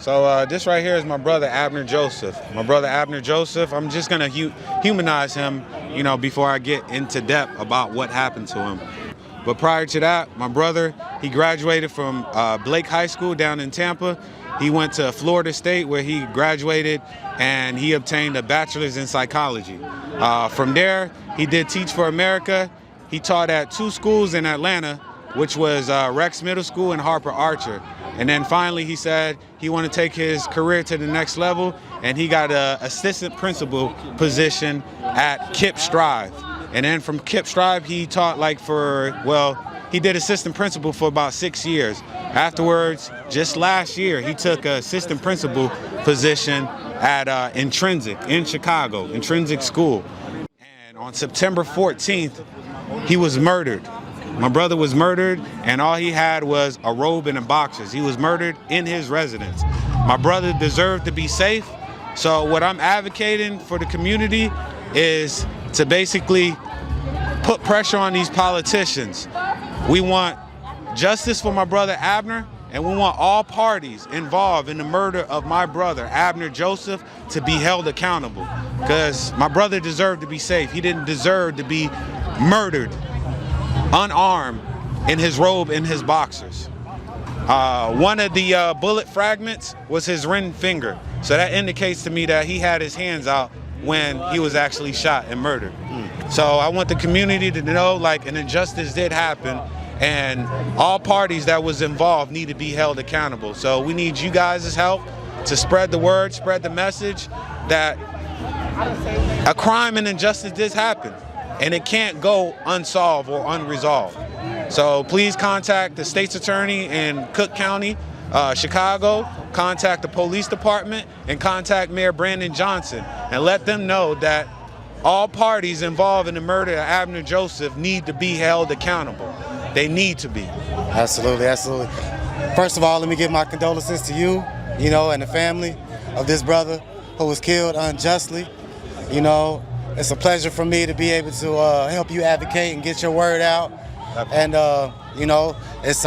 So this right here is my brother Abner Joseph. My brother Abner Joseph, I'm just gonna humanize him, you know, before I get into depth about what happened to him. But prior to that, my brother, he graduated from Blake High School down in Tampa. He went to Florida State where he graduated and he obtained a bachelor's in psychology. From there, he did Teach for America. He taught at 2 schools in Atlanta, which was Rex Middle School and Harper Archer. And then finally he said he wanted to take his career to the next level, and he got an assistant principal position at Kip Strive. And then from Kip Strive, he taught he did assistant principal for about 6 years. Afterwards, just last year, he took an assistant principal position at Intrinsic in Chicago, Intrinsic School. And on September 14th, he was murdered. My brother was murdered, and all he had was a robe and a boxers. He was murdered in his residence. My brother deserved to be safe, so what I'm advocating for the community is to basically put pressure on these politicians. We want justice for my brother Abner, and we want all parties involved in the murder of my brother, Abner Joseph, to be held accountable. Because my brother deserved to be safe. He didn't deserve to be murdered, unarmed, in his robe and his boxers. One of the bullet fragments was his ring finger. So that indicates to me that he had his hands out when he was actually shot and murdered. So I want the community to know, like, an injustice did happen, and all parties that was involved need to be held accountable. So we need you guys' help to spread the word, spread the message that a crime and injustice did happen, and it can't go unsolved or unresolved. So please contact the state's attorney in Cook County, Chicago, contact the police department, and contact Mayor Brandon Johnson, and let them know that all parties involved in the murder of Abner Joseph need to be held accountable. They need to be. Absolutely, absolutely. First of all, let me give my condolences to you, and the family of this brother who was killed unjustly. It's a pleasure for me to be able to help you advocate and get your word out. And, it's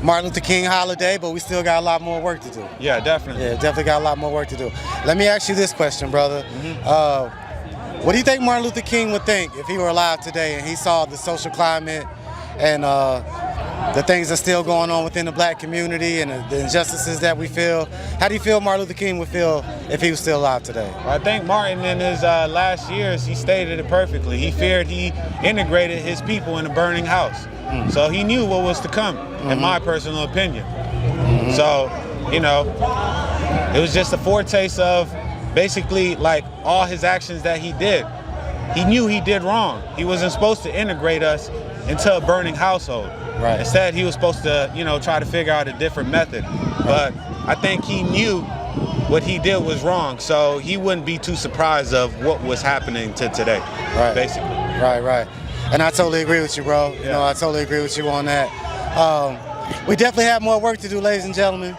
Martin Luther King holiday, but we still got a lot more work to do. Yeah, definitely. Yeah, definitely got a lot more work to do. Let me ask you this question, brother. What do you think Martin Luther King would think if he were alive today and he saw the social climate and the things that's still going on within the black community and the injustices that we feel? How do you feel Martin Luther King would feel if he was still alive today? Well, I think Martin, in his last years, he stated it perfectly. He feared he integrated his people in a burning house. So he knew what was to come, in my personal opinion. So, it was just a foretaste of basically like all his actions that he did. He knew he did wrong. He wasn't supposed to integrate us into a burning household. Right. Instead, he was supposed to, try to figure out a different method. But I think he knew what he did was wrong, so he wouldn't be too surprised of what was happening to today, basically. Right. And I totally agree with you, bro. Yeah. I totally agree with you on that. We definitely have more work to do, ladies and gentlemen.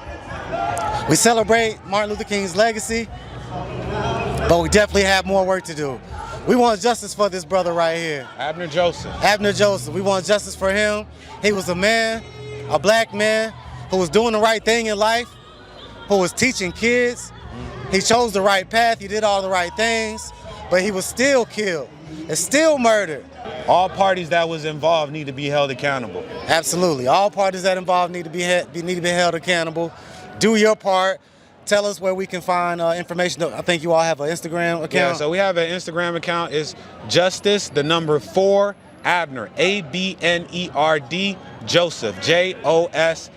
We celebrate Martin Luther King's legacy, but we definitely have more work to do. We want justice for this brother right here. Abner Joseph. Abner Joseph. We want justice for him. He was a man, a black man, who was doing the right thing in life, who was teaching kids. He chose the right path. He did all the right things, but he was still killed and still murdered. All parties that was involved need to be held accountable. Absolutely. All parties that involved need to be held accountable. Do your part. Tell us where we can find information. I think you all have an Instagram account. Yeah, so we have an Instagram account. It's Justice, the number 4, Abner, ABNERD, Joseph, JOSEPH.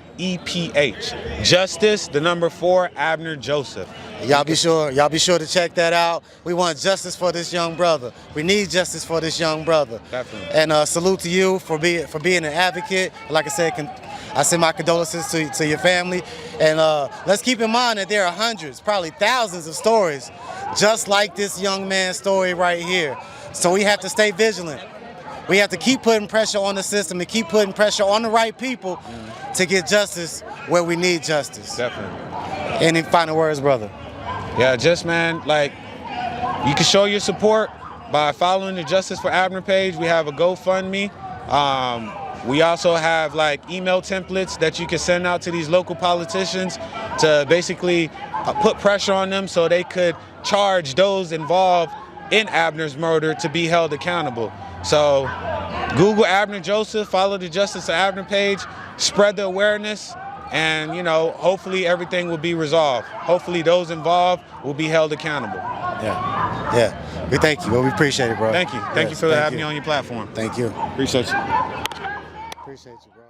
Justice, the number 4, Abner Joseph. Y'all be sure to check that out. We want justice for this young brother. We need justice for this young brother. Definitely. And salute to you for being an advocate. Like I said, I send my condolences to your family. And let's keep in mind that there are hundreds, probably thousands of stories just like this young man's story right here. So we have to stay vigilant. We have to keep putting pressure on the system and keep putting pressure on the right people to get justice where we need justice. Definitely. Any final words, brother? Yeah, just, man, like, you can show your support by following the Justice for Abner page. We have a GoFundMe. We also have like email templates that you can send out to these local politicians to basically put pressure on them so they could charge those involved in Abner's murder to be held accountable. So Google Abner Joseph, follow the Justice of Abner page, spread the awareness, and hopefully everything will be resolved. Hopefully those involved will be held accountable. Yeah. We thank you. Well, we appreciate it, bro. Thank you. Thank you for having me on your platform. Thank you. Appreciate you. Appreciate you, bro.